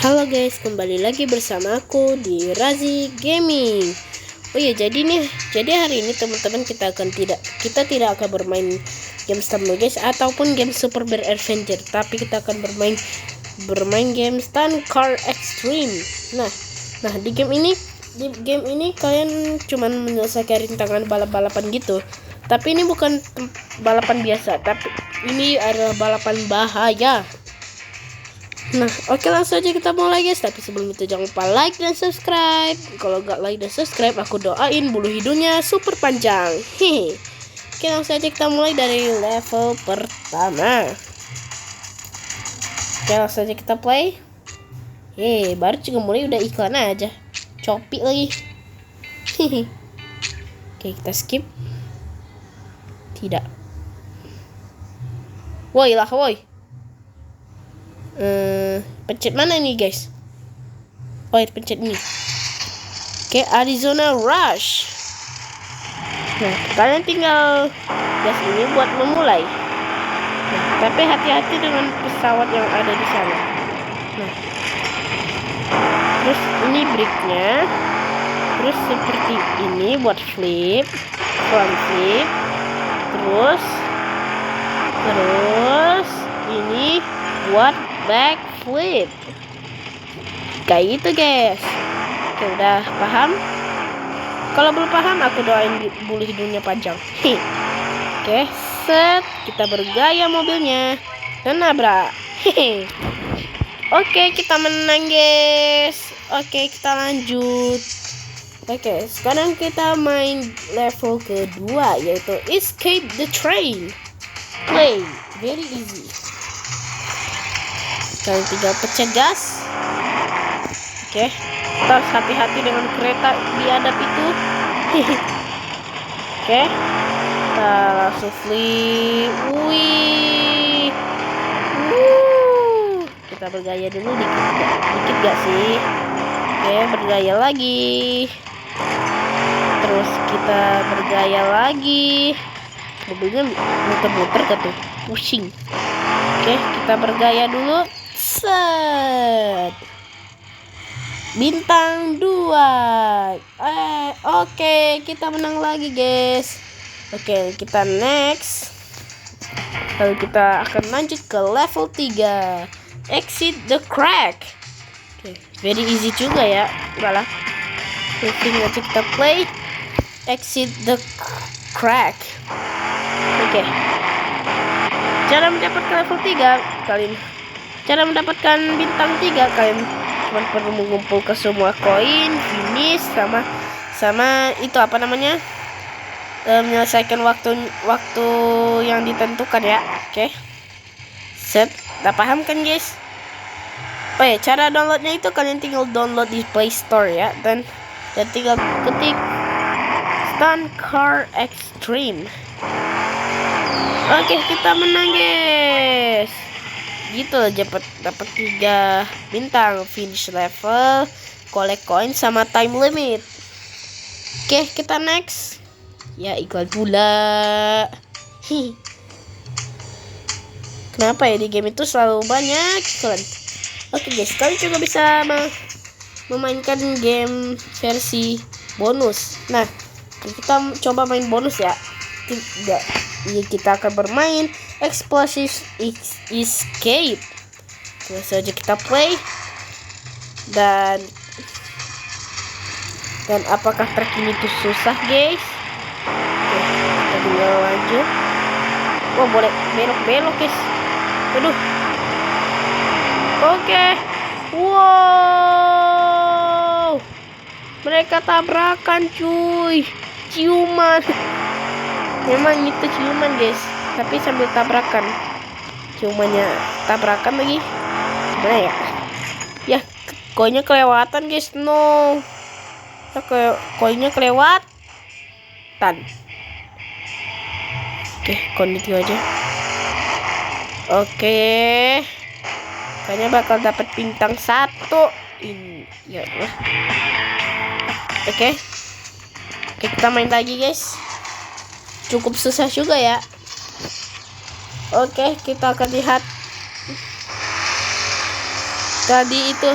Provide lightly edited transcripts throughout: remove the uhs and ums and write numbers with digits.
Halo guys, kembali lagi bersama aku di Razi Gaming. Oh iya, jadi hari ini teman-teman kita tidak akan bermain game Stumble guys ataupun game Super Bear Adventure, tapi kita akan bermain game Stunt Car Extreme. Nah, di game ini kalian cuman menyelesaikan rintangan balap-balapan gitu. Tapi ini bukan balapan biasa, tapi ini adalah balapan bahaya. Nah, oke, langsung aja kita mulai guys. Tapi sebelum itu jangan lupa like dan subscribe. Kalau nggak like dan subscribe, aku doain bulu hidungnya super panjang. Hehe. Oke, langsung aja kita mulai dari level pertama. Oke, langsung aja kita play. Baru juga mulai udah iklan aja. Copi lagi. Hehe. Oke, kita skip. Tidak. Woi lah, woi. Pencet mana nih guys? Pencet ini. Oke, Arizona Rush. Nah, kalian tinggal gas ini buat memulai. Nah, tapi hati-hati dengan pesawat yang ada di sana. Nah, terus ini breaknya. Terus seperti ini buat flip, front flip. Terus ini buat backflip. Kayak gitu guys. Oke, udah paham? Kalau belum paham, aku doain bulu hidungnya panjang. Oke, set. Kita bergaya mobilnya dan nabrak. Oke, kita menang guys. Oke, kita lanjut. Oke, sekarang kita main level kedua, yaitu Escape the Train. Play, very easy. Kalian tinggal pencet gas. Oke, kita harus hati-hati dengan kereta biadab itu. Oke, kita langsung flip. Wih. Kita bergaya dulu dikit gak sih? Oke, bergaya lagi. Terus kita bergaya lagi. Mobilnya muter-muter gak tuh? Pusing. Oke, kita bergaya dulu. Set. Bintang 2. Oke, kita menang lagi guys. Oke, kita next. Lalu kita akan lanjut ke level 3. Exit the crack. Oke, very easy juga ya. Malah langsung aja kita play. Exit the crack. Oke. Cara mendapatkan level 3 cara mendapatkan bintang 3 kalian cuma perlu mengumpulkan semua koin, finish sama itu apa namanya? Menyelesaikan waktu yang ditentukan ya. Oke. Set. Udah paham kan guys? Cara downloadnya itu kalian tinggal download di Play Store ya, dan tinggal ketik Stunt Car Extreme. Oke, kita menang guys. Gitu aja, dapat 3 bintang, finish level, collect coin sama time limit. Oke, kita next. Ya, iklan pula. Kenapa ya di game itu selalu banyak iklan? Oke guys, kalian juga bisa memainkan game versi bonus. Nah, kita coba main bonus ya. Kita akan bermain Explosive Escape. Langsung aja kita play. Dan apakah trek ini tuh susah guys? Oke, kita tinggal lanjut. Wah, boleh belok guys. Aduh. Oke. Wow. Mereka tabrakan cuy. Ciuman. Memang itu ciuman guys, tapi sambil tabrakan. Ciumannya tabrakan lagi. Gimana ya? Ya, koinnya kelewatan guys. No. Ya, koinnya kelewatan. Oke, koin itu aja. Oke. Kayaknya bakal dapat bintang 1. Ini ya. Oke, kita main lagi guys. Cukup susah juga ya. Oke, kita akan lihat Tadi itu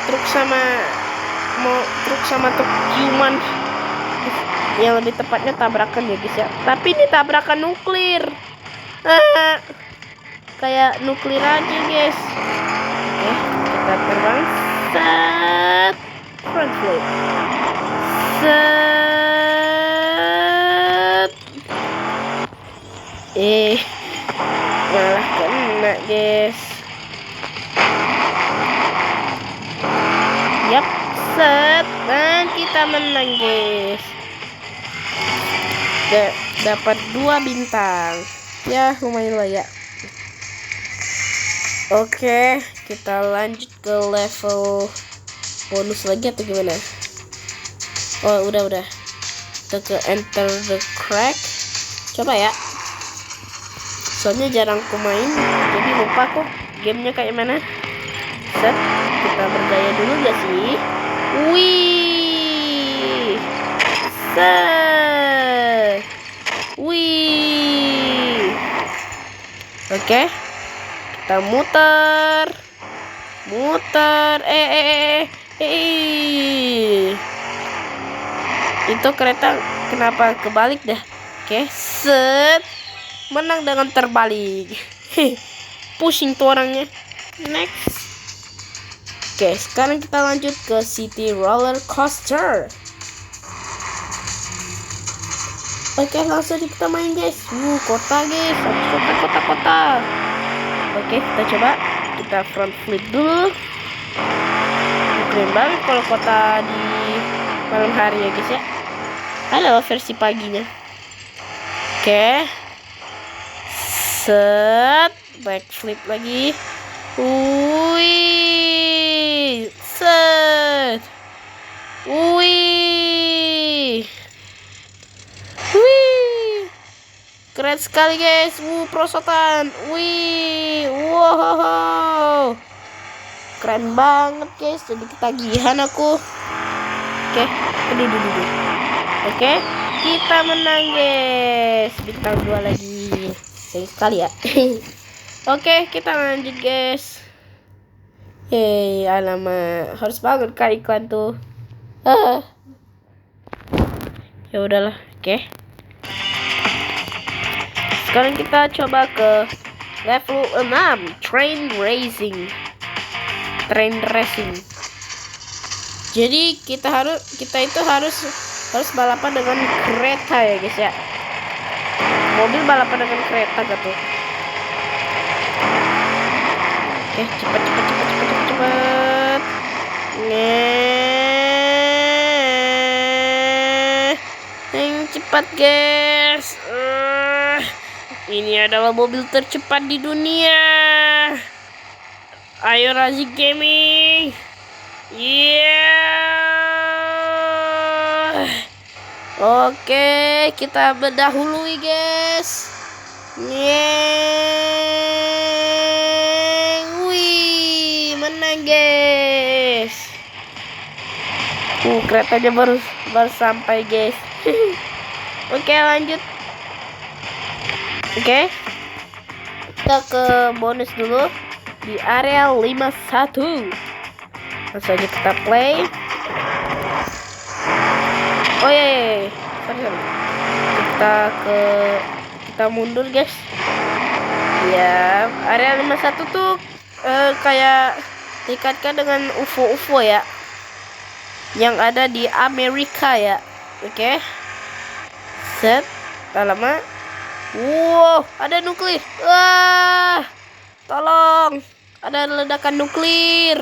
truk sama truk human, yang lebih tepatnya tabrakan ya guys ya. Tapi ini tabrakan nuklir, kayak nuklir aja guys. Oke, kita terbang, set, front flip, set, malah kena guys. Yap, set, dan kita menang guys. Dapat 2 bintang. Ya lumayan lah ya. Oke, kita lanjut ke level bonus lagi atau gimana? Oh udah. Kita ke enter the crack. Coba ya. Soalnya jarang ku main, jadi lupa kok gamenya kayak mana. Set, kita bergaya dulu gak sih? Wih, set, wih. Oke, kita muter. Itu kereta kenapa kebalik dah? Oke, set, menang dengan terbalik. Pusing tuh orangnya. Next. Oke, sekarang kita lanjut ke City Roller Coaster. Oke, langsung kita main guys. Kota guys, kota. Oke, kita coba. Kita front flip dulu. Keren banget kalau kota di malam hari ya guys ya. Ada versi paginya. Oke, set, backflip lagi. Wih, set, wih, keren sekali guys. Perosotan, wow, keren banget guys. Jadi ketagihan aku. Oke, duduk. Oke, kita menang guys. Bintang 2 lagi. Sayang sekali ya. Oke, kita lanjut guys. Alamak, harus banget kak iklan tuh. Ya udahlah, oke. Sekarang kita coba ke level 6, train racing. Jadi kita itu harus balapan dengan kereta ya guys ya. Mobil balapan dengan kereta gitu. Oke, cepat. Cepat guys. Ini adalah mobil tercepat di dunia. Ayo Razik Gaming. Oke, kita mendahului guys. Menang guys. Keretanya baru sampai guys. Oke, lanjut. Oke, kita ke bonus dulu di area 51. Langsung aja kita play. Oh sorry. Kita mundur guys. Ya, area 51 tuh kayak diikatkan dengan UFO ya, yang ada di Amerika ya. Oke, set, lama. Wow, ada nuklir. Wah, tolong, ada ledakan nuklir.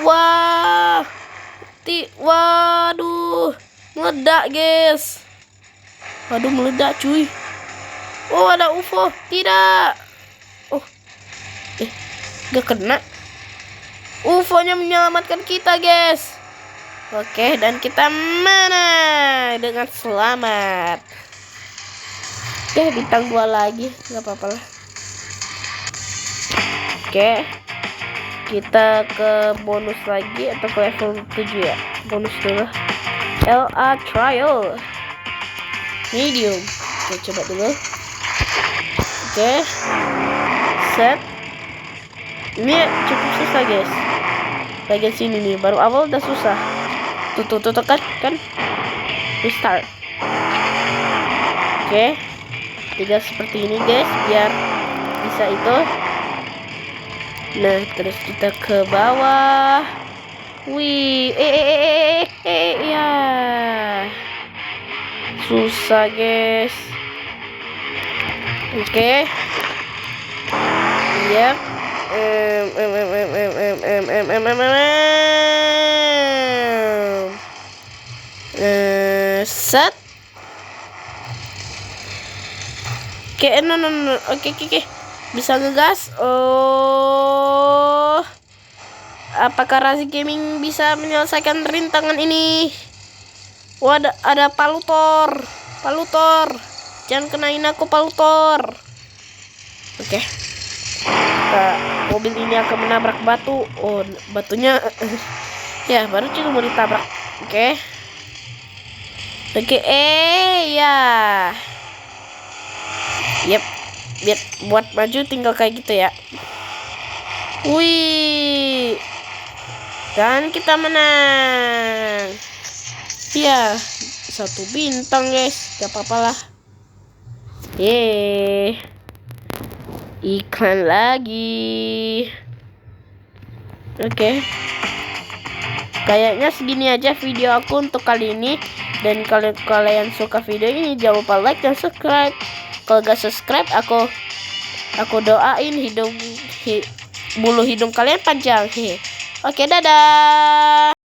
Wah, waduh, meledak guys. Waduh, meledak cuy. Oh, ada UFO. Tidak. Oh, gak kena. UFO-nya menyelamatkan kita guys. Oke, dan kita menang dengan selamat. Oke, bintang 2 lagi, nggak apa-apa lah. Oke, kita ke bonus lagi atau ke level 7 ya. Bonus dulu. LA Trial Medium. Oke, coba dulu. Oke, set. Ini cukup susah guys. Bagian sini nih baru awal udah susah. Tuh kan restart. Oke, tinggal seperti ini guys biar bisa itu. Nah terus kita ke bawah. Wih, ya susah guys. Oke, ya. Set. Oke, no. Oke. Bisa ngegas. Oh. Apakah Razi Gaming bisa menyelesaikan rintangan ini? Wah, ada Palutor. Jangan kenain aku, Palutor. Oke. Mobil ini akan menabrak batu. Oh, batunya ya baru juga mau ditabrak. Oke, ya. Yep. Biar buat maju tinggal kayak gitu ya. Wih. Dan kita menang. Ya, 1 bintang guys. Gak apa-apa lah. Iklan lagi. Oke. Kayaknya segini aja video aku untuk kali ini. Dan kalau kalian suka video ini jangan lupa like dan subscribe. Kalau gak subscribe aku doain bulu hidung kalian panjang. Oke, dadah.